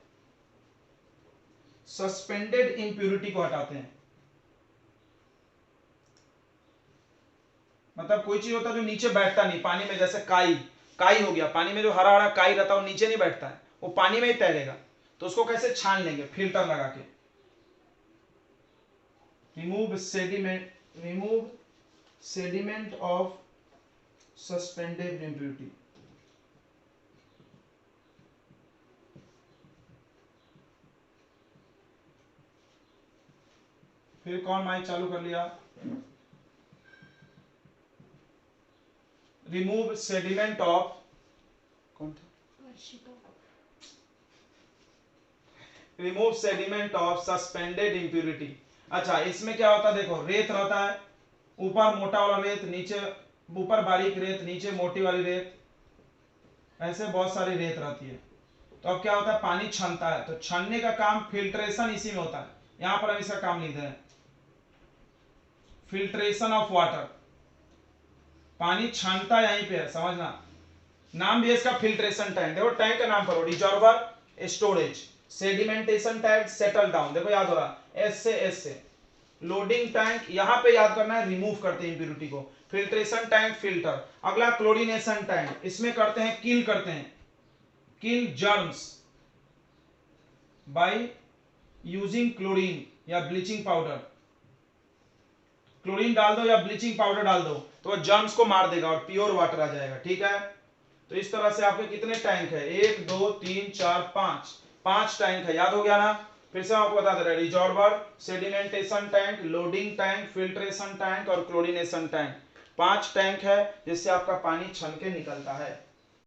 सस्पेंडेड इंप्यूरिटी को हटाते हैं। मतलब कोई चीज होता है जो नीचे बैठता नहीं पानी में, जैसे काई, काई हो गया, पानी में जो हरा हरा काई रहता है वो नीचे नहीं बैठता है, वो पानी में ही तैरेगा। तो उसको कैसे छान लेंगे? फिल्टर लगा के। Remove sediment of suspended impurity. फिर कौन माइक चालू कर लिया? रिमूव सेडिमेंट ऑफ, कौन था? Remove sediment of suspended impurity. अच्छा, इसमें क्या होता है? देखो रेत रहता है, ऊपर मोटा वाला रेत, नीचे ऊपर बारीक रेत, नीचे मोटी वाली रेत, ऐसे बहुत सारी रेत रहती है। तो अब क्या होता है? पानी छनता है, तो छनने का काम फिल्ट्रेशन इसी में होता है। यहां पर हम इसका काम लिखते हैं फिल्ट्रेशन ऑफ वाटर। पानी छानता यहीं पे है, समझना। नाम भी है इसका फिल्ट्रेशन टैंक। देखो टैंक का नाम पढ़ो, reservoir, storage, sedimentation tank, settle down. देखो याद हो रहा, एस से लोडिंग टैंक, यहां पे याद करना है रिमूव करते हैं इंप्यूरिटी को। Filtration tank filter. अगला क्लोरीनेशन टैंक, इसमें करते हैं किल करते हैं, किल जर्म्स बाय यूजिंग क्लोरीन या ब्लीचिंग पाउडर। क्लोरीन डाल दो या ब्लीचिंग पाउडर डाल दो तो वह जर्म्स को मार देगा और प्योर वाटर आ जाएगा। ठीक है, तो इस तरह से आपके कितने टैंक है? 1 2 3 4 5, 5 टैंक है। याद हो गया ना? फिर से आपको बता दे रहे हैं, reservoir, sedimentation tank, loading tank, filtration tank और क्लोरीनेशन टैंक। 5 टैंक है जिससे आपका पानी छन के निकलता है।